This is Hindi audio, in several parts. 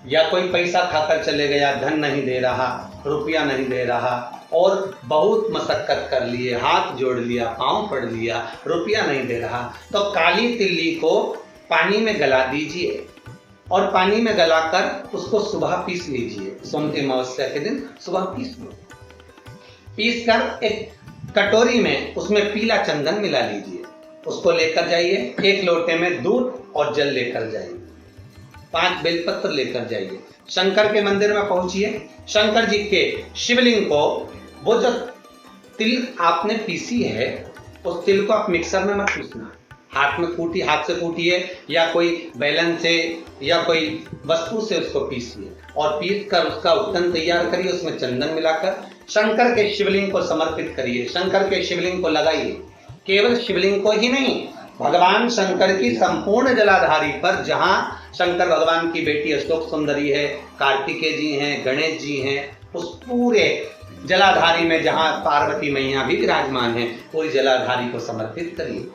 या कोई पैसा खाकर चले गया, धन नहीं दे रहा, रुपया नहीं दे रहा और बहुत मशक्कत कर लिए, हाथ जोड़ लिया, पांव पड़ लिया, रुपया नहीं दे रहा, तो काली तिल्ली को पानी में गला दीजिए और पानी में गलाकर उसको सुबह पीस लीजिए। सोमती अमावस्या के दिन सुबह पीस लो। पीस कर एक कटोरी में उसमें पीला चंदन मिला लीजिए, उसको लेकर जाइए। एक लोटे में दूध और जल लेकर जाइए, 5 बेलपत्र लेकर जाइए। शंकर के मंदिर में पहुंचिए। शंकर जी के शिवलिंग को, वो जो तिल आपने पीसी है उस तिल को आप मिक्सर में मत पीसना, हाथ से कूटिए या कोई बेलन से या कोई वस्तु से उसको पीसिए और पीस कर उसका उत्तन तैयार करिए। उसमें चंदन मिलाकर शंकर के शिवलिंग को समर्पित करिए, शंकर के शिवलिंग को लगाइए। केवल शिवलिंग को ही नहीं, भगवान शंकर की संपूर्ण जलाधारी पर, जहाँ शंकर भगवान की बेटी अशोक सुंदरी है, कार्तिकेय जी हैं, गणेश जी हैं, उस पूरे जलाधारी में जहाँ पार्वती मैया भी विराजमान है, पूरी जलाधारी को समर्पित करिए।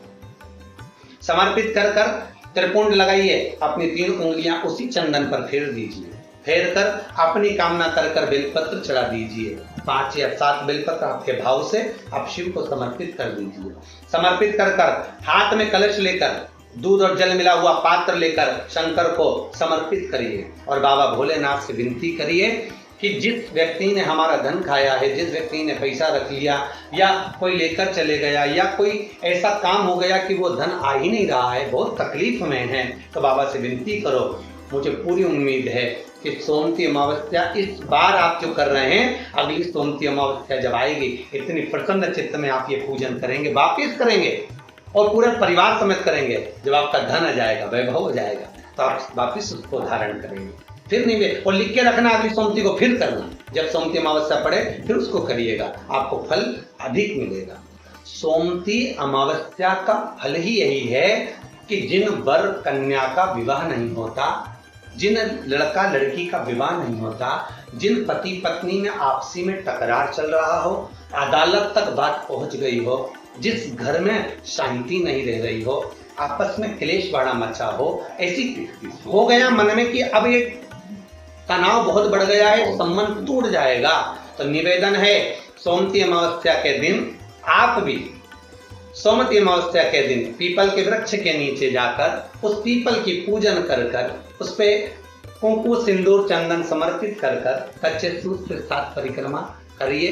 समर्पित कर कर त्रिपुंड लगाइए, अपनी 3 उंगलियां उसी चंदन पर फेर दीजिए। फेर कर अपनी कामना कर कर बेलपत्र चढ़ा दीजिए। 5 या 7 बेलपत्र आपके भाव से आप शिव को समर्पित कर दीजिए। समर्पित कर कर हाथ में कलश लेकर, दूध और जल मिला हुआ पात्र लेकर शंकर को समर्पित करिए और बाबा भोलेनाथ से विनती करिए कि जिस व्यक्ति ने हमारा धन खाया है, जिस व्यक्ति ने पैसा रख लिया या कोई लेकर चले गया या कोई ऐसा काम हो गया कि वो धन आ ही नहीं रहा है, बहुत तकलीफ में है, तो बाबा से विनती करो। मुझे पूरी उम्मीद है कि सोमती अमावस्या इस बार आप जो कर रहे हैं, अगली सोमती अमावस्या जब आएगी, इतनी प्रसन्न चित्त में आप ये पूजन करेंगे, वापिस करेंगे और पूरे परिवार समेत करेंगे। जब आपका धन आ जाएगा, वैभव हो जाएगा, तो आप वापिस उसको धारण करेंगे। फिर नहीं वे, और लिख के रखना, अगली सोमती को फिर करना। जब सोमती अमावस्या पड़े फिर उसको करिएगा, आपको फल अधिक मिलेगा। सोमती अमावस्या का फल ही यही है कि जिन वर कन्या का विवाह नहीं होता, जिन लड़का लड़की का विवाह नहीं होता, जिन पति पत्नी में आपसी में टकरार चल रहा हो, अदालत तक बात पहुंच गई हो, जिस घर में शांति नहीं रह रही हो, आपस में क्लेश बड़ा मचा हो, ऐसी हो गया मन में कि अब ये तनाव बहुत बढ़ गया है, संबंध टूट जाएगा, तो निवेदन है सोमती अमावस्या के दिन आप भी सोमती अमावस्या के दिन पीपल के वृक्ष के नीचे जाकर उस पीपल की पूजन कर कर उस पे कुंकु सिंदूर चंदन समर्पित कर कर कच्चे सूत से 7 परिक्रमा करिए।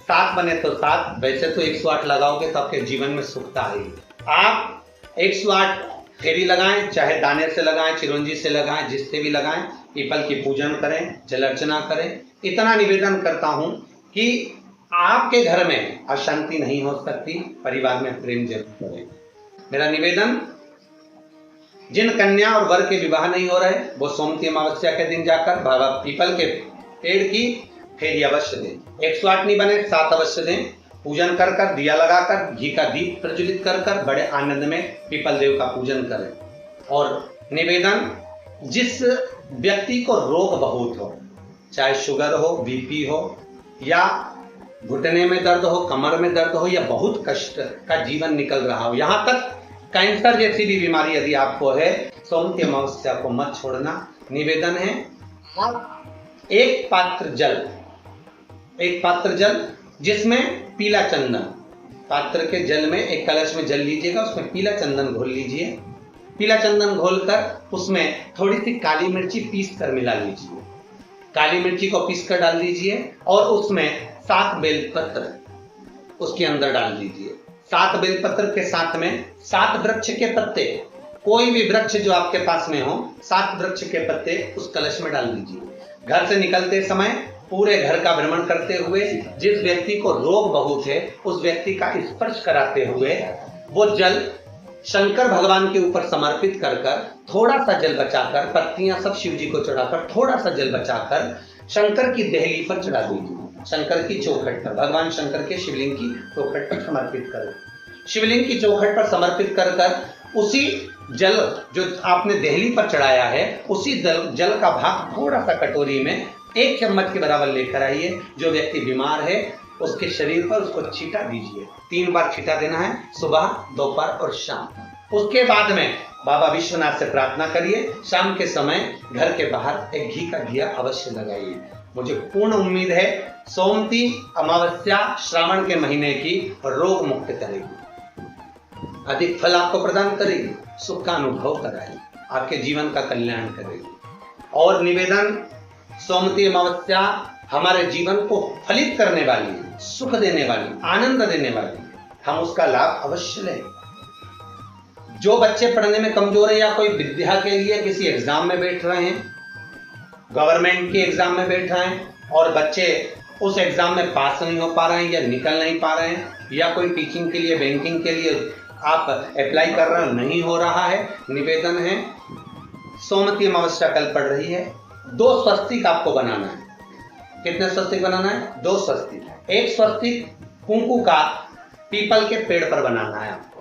7 बने तो 7, वैसे तो 108 लगाओगे तो आपके जीवन में सुखता आएगी। आप 108 फेरी लगाएं, चाहे दाने से लगाएं, चिरंजी से लगाएं, जिससे भी लगाएं, पीपल की पूजन करें, जल अर्चना करें। इतना निवेदन करता हूं कि आपके घर में अशांति नहीं हो सकती, परिवार में प्रेम जरूर करें। मेरा निवेदन, जिन कन्या और वर के विवाह नहीं हो रहे, वो सोमती अमावस्या के दिन जाकर बाबा पीपल के पेड़ की फेरी अवश्य दें। 108 नहीं बने 7 अवश्य दें। पूजन कर कर, दिया लगाकर, घी का दीप प्रज्वलित कर कर बड़े आनंद में पीपल देव का पूजन करें। और निवेदन, जिस व्यक्ति को रोग बहुत हो, चाहे शुगर हो, बीपी हो या घुटने में दर्द हो, कमर में दर्द हो या बहुत कष्ट का जीवन निकल रहा हो, यहाँ तक कैंसर जैसी भी बीमारी यदि आपको है, सोमती अमावस्या को मत छोड़ना। निवेदन है, एक पात्र जल जिसमें पीला चंदन, पात्र के जल में एक कलश में जल लीजिएगा, उसमें पीला चंदन घोल लीजिए। पीला चंदन घोलकर उसमें थोड़ी सी काली मिर्ची पीस कर मिला लीजिए। काली मिर्ची को पीस कर डाल दीजिए और उसमें 7 बेलपत्र उसके अंदर डाल दीजिए। 7 बेलपत्र के साथ में 7 वृक्ष के पत्ते, कोई भी वृक्ष जो आपके पास में हो, 7 वृक्ष के पत्ते उस कलश में डाल दीजिए। घर से निकलते समय पूरे घर का भ्रमण करते हुए, जिस व्यक्ति को रोग बहुत है उस व्यक्ति का स्पर्श कराते हुए वो जल शंकर भगवान के ऊपर समर्पित कर कर, थोड़ा सा जल बचाकर, पत्तियां सब शिव जी को चढ़ाकर, थोड़ा सा जल बचाकर शंकर की देहली पर चढ़ा दीजिए। शंकर की चौखट पर, भगवान शंकर के शिवलिंग की चौखट पर समर्पित करें। शिवलिंग की चौखट पर समर्पित कर कर उसी जल जो आपने देहली पर चढ़ाया है, उसी जल का भाग थोड़ा सा कटोरी में 1 चम्मच के बराबर लेकर आइए। जो व्यक्ति बीमार है उसके शरीर पर उसको छींटा दीजिए। 3 बार छींटा देना है, सुबह, दोपहर और शाम। उसके बाद में बाबा विश्वनाथ से प्रार्थना करिए, शाम के समय घर के बाहर एक घी का दिया अवश्य लगाइए। मुझे पूर्ण उम्मीद है सोमती अमावस्या श्रावण के महीने की रोग मुक्त करेगी, अधिक फल आपको प्रदान करेगी, सुख का अनुभव कराएगी, आपके जीवन का कल्याण करेगी। और निवेदन, सोमती अमावस्या हमारे जीवन को फलित करने वाली है, सुख देने वाली, आनंद देने वाली, हम उसका लाभ अवश्य लें। जो बच्चे पढ़ने में कमजोर है या कोई विद्या के लिए किसी एग्जाम में बैठ रहे हैं, गवर्नमेंट के एग्जाम में बैठ रहे हैं और बच्चे उस एग्जाम में पास नहीं हो पा रहे हैं या निकल नहीं पा रहे हैं, या कोई टीचिंग के लिए, बैंकिंग के लिए आप अप्लाई कर रहे हो, नहीं हो रहा है, निवेदन है सोमती अमावस्या कल पड़ रही है, 2 स्वस्तिक आपको बनाना है। कितने स्वस्तिक बनाना है? 2 स्वस्तिक। एक स्वस्तिक कुंकू का पीपल के पेड़ पर बनाना है आपको।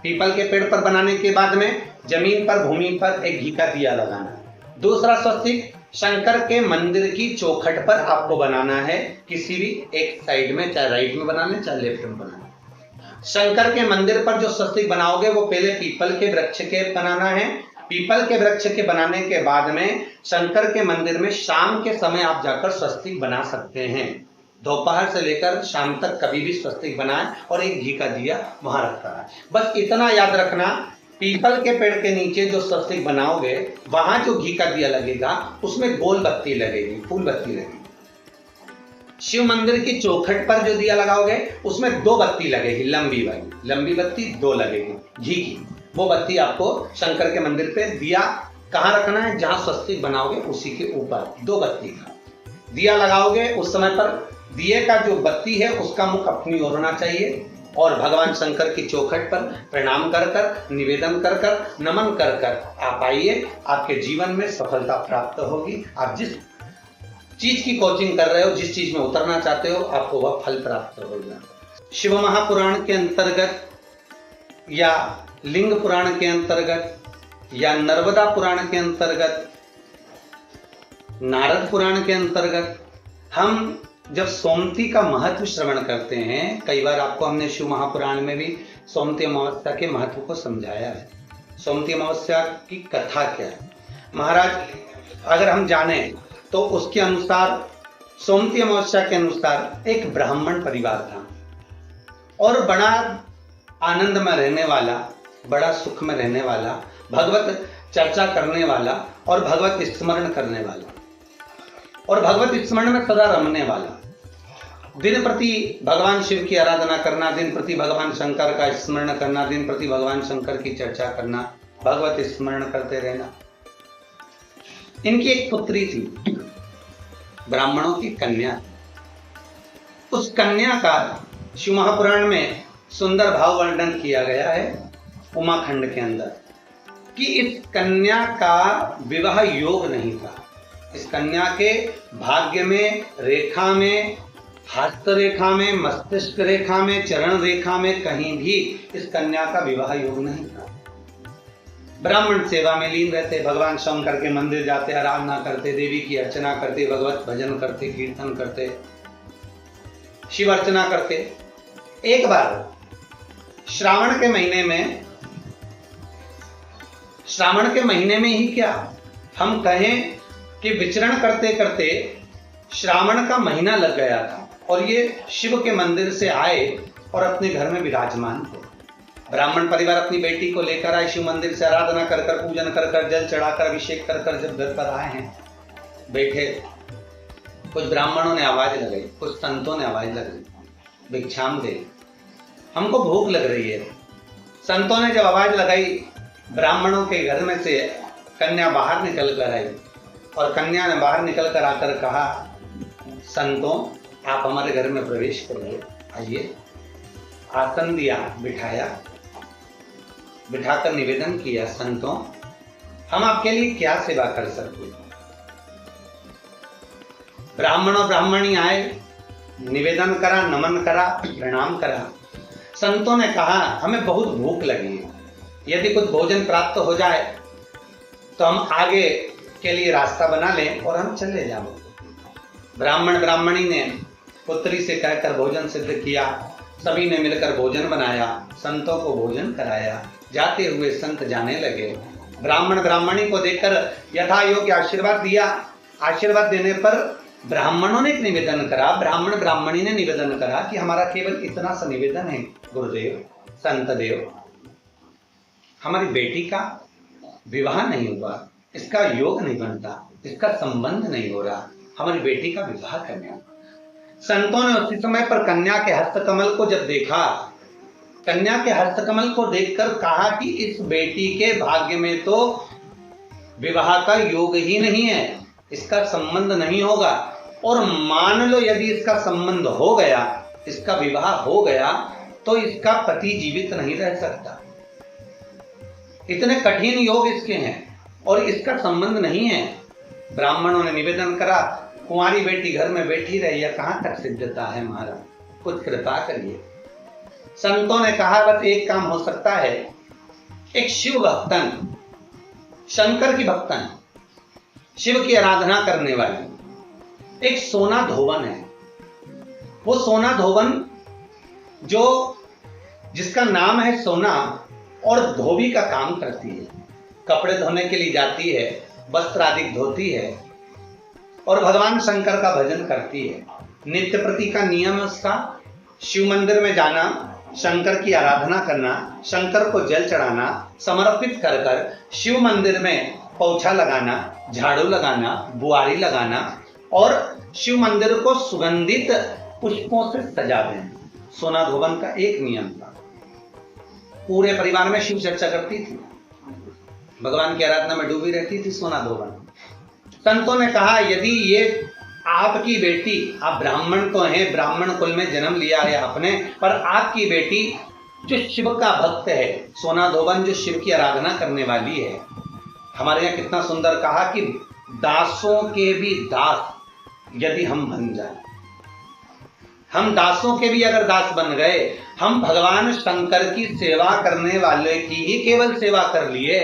पीपल के पेड़ पर बनाने के बाद में जमीन पर, भूमि पर एक घी का दिया लगाना है। दूसरा स्वस्तिक शंकर के मंदिर की चौखट पर आपको बनाना है, किसी भी एक साइड में, चाहे राइट में बना लें चाहे लेफ्ट में बना लें। शंकर के मंदिर पर जो स्वस्तिक बनाओगे वो पहले पीपल के वृक्ष के बनाना है। पीपल के वृक्ष के बनाने के बाद में शंकर के मंदिर में शाम के समय आप जाकर स्वस्तिक बना सकते हैं। दोपहर से लेकर शाम तक कभी भी स्वस्तिक बनाएं और एक घी का दिया वहां रखा है। बस इतना याद रखना, पीपल के पेड़ के नीचे जो स्वस्तिक बनाओगे वहां जो घी का दिया लगेगा उसमें गोल बत्ती लगेगी, फूल बत्ती लगेगी। शिव मंदिर की चौखट पर जो दिया लगाओगे उसमें 2 बत्ती लगेगी, लंबी वाली, लंबी बत्ती 2 लगेगी घी की। वो बत्ती आपको शंकर के मंदिर पे दिया कहाँ रखना है? जहां स्वस्तिक बनाओगे उसी के ऊपर 2 बत्ती का दिया लगाओगे। उस समय पर दिए का जो बत्ती है उसका मुख अपनी ओर होना चाहिए और भगवान शंकर की चौखट पर प्रणाम कर कर, निवेदन कर कर, नमन कर कर आप आइए। आपके जीवन में सफलता प्राप्त होगी। आप जिस चीज की कोचिंग कर रहे हो, जिस चीज में उतरना चाहते हो, आपको वह फल प्राप्त होगा। शिव महापुराण के अंतर्गत या लिंग पुराण के अंतर्गत या नर्मदा पुराण के अंतर्गत, नारद पुराण के अंतर्गत हम जब सोमती का महत्व श्रवण करते हैं, कई बार आपको हमने शिव महापुराण में भी सोमती अमावस्या के महत्व को समझाया है। सोमती अमावस्या की कथा क्या है महाराज, अगर हम जाने तो उसके अनुसार, सोमती अमावस्या के अनुसार एक ब्राह्मण परिवार था और बड़ा आनंद में रहने वाला, बड़ा सुख में रहने वाला, भगवत चर्चा करने वाला और भगवत स्मरण करने वाला और भगवत स्मरण में सदा रमने वाला, दिन प्रति भगवान शिव की आराधना करना, दिन प्रति भगवान शंकर का स्मरण करना, दिन प्रति भगवान शंकर की चर्चा करना, भगवत स्मरण करते रहना। इनकी एक पुत्री थी, ब्राह्मणों की कन्या। उस कन्या का शिव महापुराण में सुंदर भाव वर्णन किया गया है उमाखंड के अंदर कि इस कन्या का विवाह योग नहीं था। इस कन्या के भाग्य में, रेखा में, हस्त रेखा में, मस्तिष्क रेखा में, चरण रेखा में कहीं भी इस कन्या का विवाह योग नहीं था। ब्राह्मण सेवा में लीन रहते, भगवान शंकर के मंदिर जाते, आराधना करते, देवी की अर्चना करते, भगवत भजन करते, कीर्तन करते, शिव अर्चना करते। एक बार श्रावण के महीने में ही क्या हम कहें कि विचरण करते करते श्रावण का महीना लग गया था और ये शिव के मंदिर से आए और अपने घर में विराजमान थे। ब्राह्मण परिवार अपनी बेटी को लेकर आए, शिव मंदिर से आराधना कर कर, पूजन कर कर, जल चढ़ाकर, अभिषेक कर कर जब घर पर आए हैं, बैठे, कुछ ब्राह्मणों ने आवाज लगाई, कुछ संतों ने आवाज लगाई, भिक्षाम दे, हमको भूख लग रही है। संतों ने जब आवाज लगाई, ब्राह्मणों के घर में से कन्या बाहर निकल कर आई और कन्या ने बाहर निकल कर आकर कहा, संतों आप हमारे घर में प्रवेश करिए, आइए। आसन दिया, बिठाया, बिठाकर निवेदन किया, संतों हम आपके लिए क्या सेवा कर सकते। ब्राह्मण और ब्राह्मणी आए, निवेदन करा, नमन करा, प्रणाम करा। संतों ने कहा हमें बहुत भूख लगी है, यदि कुछ भोजन प्राप्त हो जाए तो हम आगे के लिए रास्ता बना लें और हम चले जाओ। ब्राह्मण ब्राह्मणी ने पुत्री से कहकर भोजन सिद्ध किया, सभी ने मिलकर भोजन बनाया, संतों को भोजन कराया जाते हुए संत जाने लगे। ब्राह्मण ब्राह्मणी को देखकर यथा योग्य आशीर्वाद दिया। आशीर्वाद देने पर ब्राह्मणों ने एक निवेदन करा, ब्राह्मण ब्राह्मणी ने निवेदन करा कि हमारा केवल इतना सा निवेदन है गुरुदेव, संत देव, हमारी बेटी का विवाह नहीं हुआ, इसका योग नहीं बनता, इसका संबंध नहीं हो रहा, हमारी बेटी का विवाह करना। संतों ने उसी समय पर कन्या के हस्तकमल को जब देखा, कन्या के हस्तकमल को देखकर कहा कि इस बेटी के भाग्य में तो विवाह का योग ही नहीं है, इसका संबंध नहीं होगा, और मान लो यदि इसका संबंध हो गया, इसका विवाह हो गया, तो इसका पति जीवित नहीं रह सकता। इतने कठिन योग इसके हैं और इसका संबंध नहीं है। ब्राह्मणों ने निवेदन करा, कुंवारी बेटी घर में बैठी रही है, कहां तक सिद्धता है महाराज, कुछ कृपा करिए। संतों ने कहा बस एक काम हो सकता है, एक शिव भक्तन, शंकर की भक्तन, शिव की आराधना करने वाली एक सोना धोवन है। वो सोना धोवन जो जिसका नाम है सोना और धोबी का काम करती है, कपड़े धोने के लिए जाती है, वस्त्र आदि धोती है और भगवान शंकर का भजन करती है। नित्य प्रति का नियम उसका शिव मंदिर में जाना, शंकर की आराधना करना, शंकर को जल चढ़ाना, समर्पित कर कर शिव मंदिर में पोछा लगाना, झाड़ू लगाना, बुआरी लगाना और शिव मंदिर को सुगंधित पुष्पों से सजा देना। सोना धोवन का एक नियम था। पूरे परिवार में शिव चर्चा करती थी, भगवान की आराधना में डूबी रहती थी सोना धोवन। संतों ने कहा यदि ये आपकी बेटी, आप ब्राह्मण तो हैं, ब्राह्मण कुल में जन्म लिया है आपने, पर आपकी बेटी जो शिव का भक्त है, सोना धोवन जो शिव की आराधना करने वाली है, हमारे यहाँ कितना सुंदर कहा कि दासों के भी दास यदि हम बन जाए, हम दासों के भी अगर दास बन गए, हम भगवान शंकर की सेवा करने वाले की ही केवल सेवा कर लिए।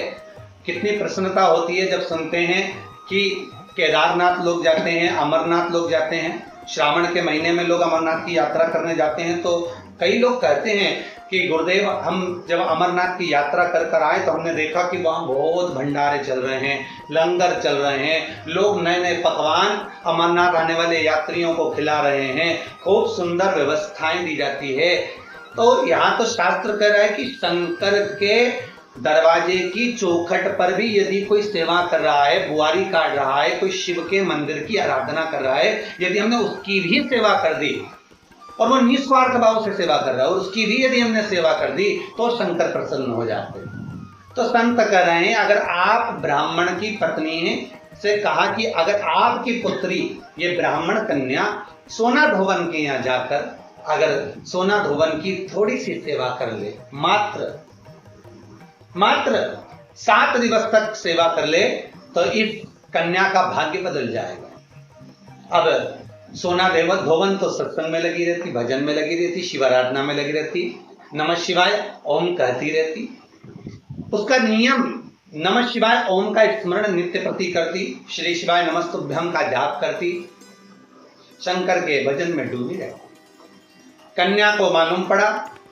कितनी प्रसन्नता होती है जब सुनते हैं कि केदारनाथ लोग जाते हैं, अमरनाथ लोग जाते हैं, श्रावण के महीने में लोग अमरनाथ की यात्रा करने जाते हैं, तो कई लोग कहते हैं कि गुरुदेव हम जब अमरनाथ की यात्रा कर कर आए तो हमने देखा कि वहाँ बहुत भंडारे चल रहे हैं, लंगर चल रहे हैं, लोग नए नए पकवान अमरनाथ आने वाले यात्रियों को खिला रहे हैं, खूब सुंदर व्यवस्थाएं दी जाती है। तो यहाँ तो शास्त्र कह रहा है कि शंकर के दरवाजे की चौखट पर भी यदि कोई सेवा कर रहा है, बुआरी काट रहा है, कोई शिव के मंदिर की आराधना कर रहा है, यदि हमने उसकी भी सेवा कर दी और वो निस्वार्थ भाव से सेवा कर रहा है और उसकी भी यदि हमने सेवा कर दी तो शंकर प्रसन्न हो जाते हैं। तो संत कह रहे हैं अगर आप ब्राह्मण की पत्नी से कहा कि अगर आपकी पुत्री ये ब्राह्मण कन्या सोना धोवन के यहाँ जाकर अगर सोना धोवन की थोड़ी सी सेवा कर ले, मात्र 7 दिवस तक सेवा कर ले, तो इस कन्या का भाग्य बदल जाएगा। अब सोना धोवन तो सत्संग में लगी रहती, भजन में लगी रहती, शिवाराधना में लगी रहती, नमः शिवाय ओम कहती रहती, उसका नियम नमः शिवाय ओम का स्मरण नित्य प्रति करती, श्री शिवाय नमस्तुभ्यम का जाप करती, शंकर के भजन में डूबी रहती। कन्या को मालूम पड़ा,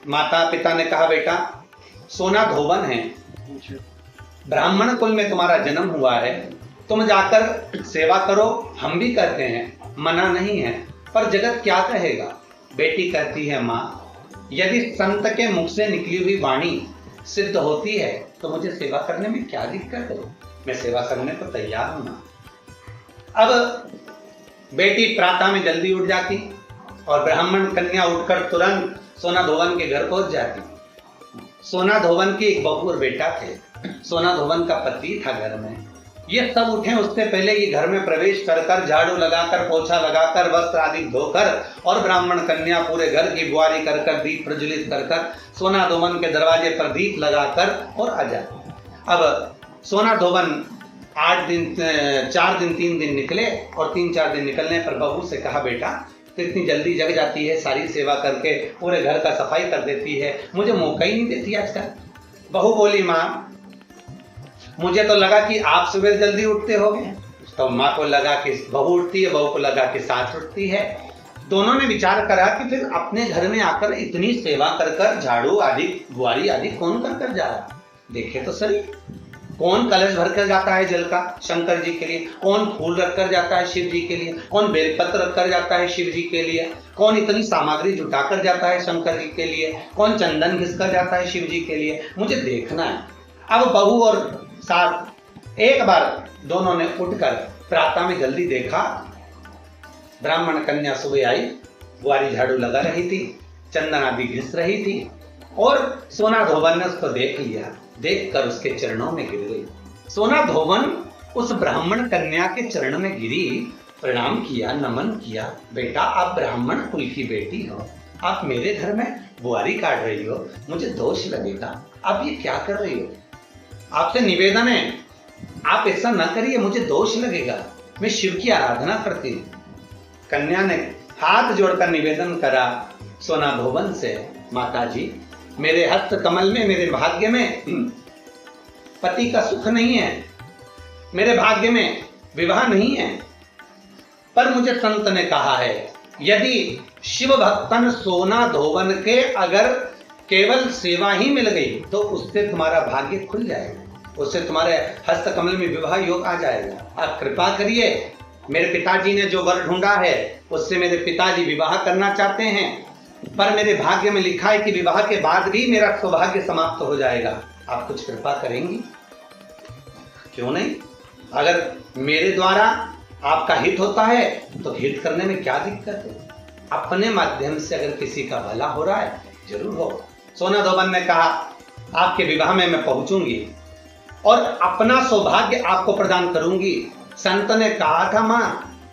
माता पिता ने कहा बेटा सोना धोवन है, ब्राह्मण कुल में तुम्हारा जन्म हुआ है, तुम जाकर सेवा करो, हम भी कहते हैं, मना नहीं है, पर जगत क्या कहेगा। बेटी कहती है माँ यदि संत के मुख से निकली हुई वाणी सिद्ध होती है तो मुझे सेवा करने में क्या दिक्कत है, मैं सेवा करने को तैयार हूं ना। अब बेटी प्रातः में जल्दी उठ जाती और ब्राह्मण कन्या उठकर तुरंत सोना धोवन के घर पहुंच जाती। सोना धोवन की एक बहू और बेटा थे, सोना धोवन का पति था घर में। ये सब उठे उससे पहले ये घर में प्रवेश कर कर झाड़ू लगाकर, पोछा लगाकर, वस्त्र आदि धोकर और ब्राह्मण कन्या पूरे घर की बुआरी कर कर, दीप प्रज्वलित कर कर सोना धोवन के दरवाजे पर दीप लगाकर और आ जाते। अब सोना धोवन 4 दिन 3 दिन निकले और 3-4 दिन निकलने पर बहू से कहा बेटा तो इतनी जल्दी जग जाती है, सारी सेवा करके पूरे घर का सफाई कर देती है, मुझे मौका ही नहीं देती आजकल। बहू बोली माँ मुझे तो लगा कि आप सुबह जल्दी उठते होगे। तो माँ को लगा कि बहू उठती है, बहू को लगा कि सास उठती है। दोनों ने विचार करा कि फिर अपने घर में आकर इतनी सेवा कर कर झाड़ू आदि बुआरी आदि कौन कर कर जा रहा, देखे तो सही, कौन कलश भर कर जाता है जल का शंकर जी के लिए, कौन फूल रख कर जाता है शिव जी के लिए, कौन बेलपत्र रख कर जाता है शिव जी के लिए, कौन इतनी सामग्री जुटा कर जाता है शंकर जी के लिए, कौन चंदन घिस कर जाता है शिव जी के लिए, मुझे देखना है। अब बहू और सास एक बार दोनों ने उठकर प्रातः में जल्दी देखा, ब्राह्मण कन्या सुबह आई, बुआरी झाड़ू लगा रही थी, चंदन आदि घिस रही थी, और सोना धोवन ने उसको देख लिया, देखकर उसके चरणों में गिर गई। सोना धोवन उस ब्राह्मण कन्या के चरण में गिरी, प्रणाम किया, नमन किया, बेटा आप ब्राह्मण कुल की बेटी हो, आप मेरे घर में बुआरी काट रही हो, मुझे दोष लगेगा, आप ये क्या कर रही हो, आपसे निवेदन है आप ऐसा ना करिए, मुझे दोष लगेगा, मैं शिव की आराधना करती हूँ। कन्या ने हाथ जोड़कर निवेदन करा सोना धोवन से, माता जी मेरे हस्त कमल में, मेरे भाग्य में पति का सुख नहीं है, मेरे भाग्य में विवाह नहीं है, पर मुझे संत ने कहा है यदि शिव भक्तन सोना धोवन के अगर केवल सेवा ही मिल गई तो उससे तुम्हारा भाग्य खुल जाएगा, उससे तुम्हारे हस्त कमल में विवाह योग आ जाएगा। आप कृपा करिए, मेरे पिताजी ने जो वर ढूंढा है उससे मेरे पिताजी विवाह करना चाहते हैं, पर मेरे भाग्य में लिखा है कि विवाह के बाद भी मेरा सौभाग्य समाप्त हो जाएगा, आप कुछ कृपा करेंगी? क्यों नहीं, अगर मेरे द्वारा आपका हित होता है तो हित करने में क्या दिक्कत है, अपने माध्यम से अगर किसी का भला हो रहा है जरूर हो। सोना धोवन ने कहा आपके विवाह में मैं पहुंचूंगी और अपना सौभाग्य आपको प्रदान करूंगी। संत ने कहा था मां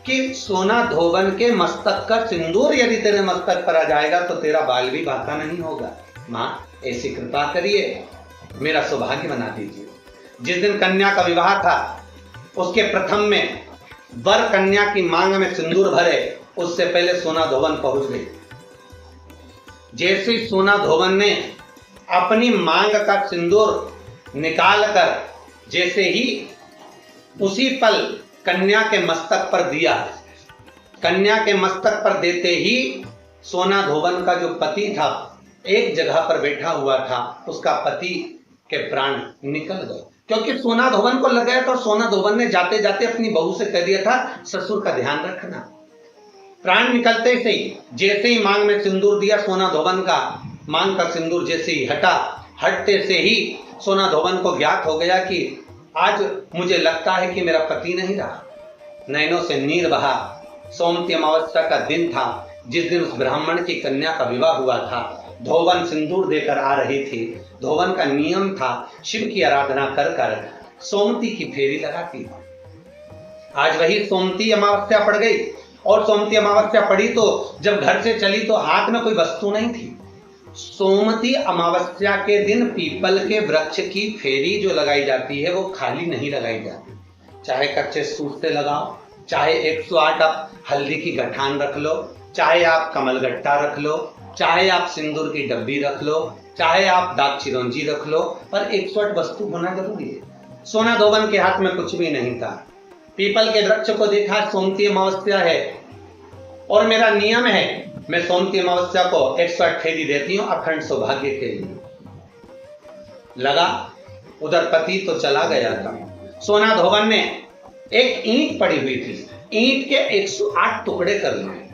कि सोना धोवन के मस्तक का सिंदूर यदि तेरे मस्तक पर आ जाएगा तो तेरा बाल भी बांका नहीं होगा। मां ऐसी कृपा करिए, मेरा सौभाग्य बना दीजिए। जिस दिन कन्या का विवाह था उसके प्रथम में वर कन्या की मांग में सिंदूर भरे, उससे पहले सोना धोवन पहुंच गई। जैसे ही सोना धोवन ने अपनी मांग का सिंदूर निकाल कर जैसे ही उसी पल कन्या के मस्तक पर दिया, कन्या के मस्तक पर देते ही सोना धोवन का जो पति था एक जगह पर बैठा हुआ था, उसका पति के प्राण निकल गए, क्योंकि सोना धोवन को लगा था। सोना धोवन ने जाते जाते अपनी बहू से कह दिया था ससुर का ध्यान रखना। प्राण निकलते से ही जैसे ही मांग में सिंदूर दिया, सोना धोवन का मांग का सिंदूर जैसे ही हटा, हटते से ही सोना धोवन को ज्ञात हो गया कि आज मुझे लगता है कि मेरा पति नहीं रहा। नैनों से नीर बहा। सोमती अमावस्या का दिन था जिस दिन उस ब्राह्मण की कन्या का विवाह हुआ था। धोवन सिंदूर देकर आ रही थी। धोवन का नियम था शिव की आराधना कर कर सोमती की फेरी लगाती। आज वही सोमती अमावस्या पड़ गई, और सोमती अमावस्या पड़ी तो जब घर से चली तो हाथ में कोई वस्तु नहीं थी। सोमती अमावस्या के दिन पीपल के वृक्ष की फेरी जो लगाई जाती है वो खाली नहीं लगाई जाती। चाहे कच्चे सूत से लगाओ, चाहे 108 आप हल्दी की गठान रख लो, चाहे आप कमल गट्टा रख लो, चाहे आप सिंदूर की डब्बी रख लो, चाहे आप दाग चिरौंजी रख लो, पर 108 वस्तु होना जरूरी है। सोना धोवन के हाथ में कुछ भी नहीं था। पीपल के वृक्ष को देखा, सोमती अमावस्या है और मेरा नियम है मैं सोमती अमावस्या को 108 फेरी देती हूं अखंड सौभाग्य के लिए। लगा उधर पति तो चला गया था। सोना धोवन ने एक ईंट पड़ी हुई थी, ईंट के 108 टुकड़े कर लिए,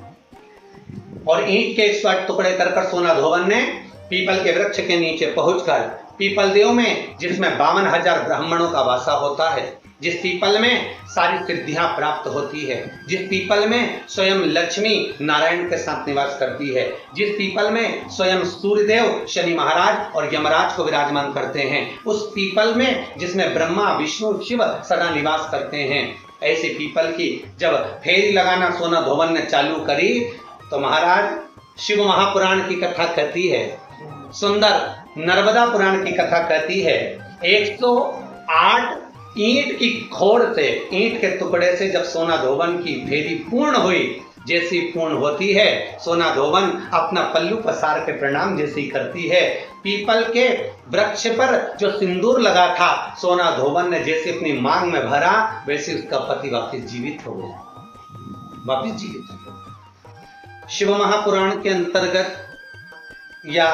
और ईंट के 108 टुकड़े कर सोना धोवन ने पीपल के वृक्ष के नीचे पहुंचकर पीपल देव में, जिसमें 52,000 ब्राह्मणों का वासा होता है, जिस पीपल में सारी सिद्धियां प्राप्त होती है, जिस पीपल में स्वयं लक्ष्मी नारायण के साथ निवास करती है, जिस पीपल में स्वयं सूर्यदेव शनि महाराज और यमराज को विराजमान करते हैं, उस पीपल में जिसमें ब्रह्मा विष्णु शिव सदा निवास करते हैं, ऐसे पीपल की जब फेरी लगाना सोना धोवन ने चालू करी तो महाराज शिव महापुराण की कथा कहती है, सुंदर नर्मदा पुराण की कथा कहती है, 108 ईंट की खोड़ से, ईंट के टुकड़े से जब सोना धोवन की फेरी पूर्ण हुई, जैसी पूर्ण होती है सोना धोवन अपना पल्लू पसार के प्रणाम जैसी करती है, पीपल के वृक्ष पर जो सिंदूर लगा था सोना धोवन ने जैसे अपनी मांग में भरा, वैसे उसका पति वापस जीवित हो गया, वापस जीवित हो गया। शिव महापुराण के अंतर्गत या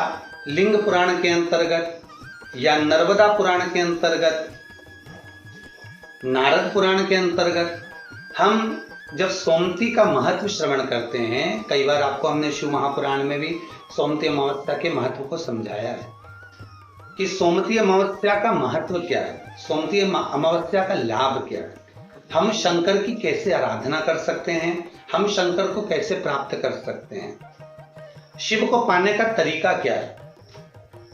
लिंग पुराण के अंतर्गत या नर्मदा पुराण के अंतर्गत, नारद पुराण के अंतर्गत हम जब सोमती का महत्व श्रवण करते हैं, कई बार आपको हमने शिव महापुराण में भी सोमती अमावस्या के महत्व को समझाया है कि सोमती अमावस्या का महत्व क्या है, सोमती अमावस्या का लाभ क्या है, हम शंकर की कैसे आराधना कर सकते हैं, हम शंकर को कैसे प्राप्त कर सकते हैं, शिव को पाने का तरीका क्या है,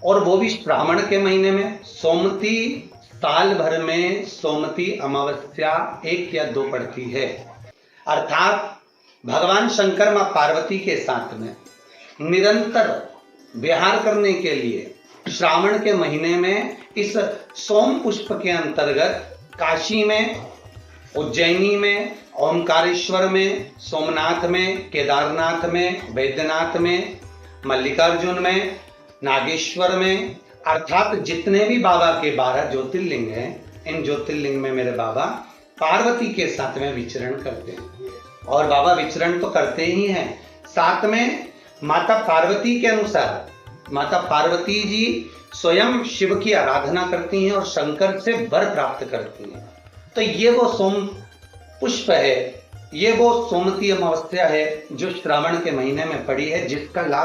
और वो भी श्रावण के महीने में। सोमती साल भर में सोमती अमावस्या 1 या 2 पड़ती है, अर्थात भगवान शंकर मां पार्वती के साथ में निरंतर विहार करने के लिए श्रावण के महीने में इस सोम पुष्प के अंतर्गत काशी में, उज्जैनी में, ओमकारेश्वर में, सोमनाथ में, केदारनाथ में, वैद्यनाथ में, मल्लिकार्जुन में, नागेश्वर में, अर्थात जितने भी बाबा के 12 ज्योतिर्लिंग हैं, इन ज्योतिर्लिंग में मेरे बाबा पार्वती के साथ में विचरण करते हैं। और बाबा विचरण तो करते ही हैं, साथ में माता पार्वती के अनुसार माता पार्वती जी स्वयं शिव की आराधना करती हैं और शंकर से वर प्राप्त करती हैं। तो ये वो सोम पुष्प है, ये वो सोमती अमावस्या है जो श्रावण के महीने में पड़ी है, जिसका लाभ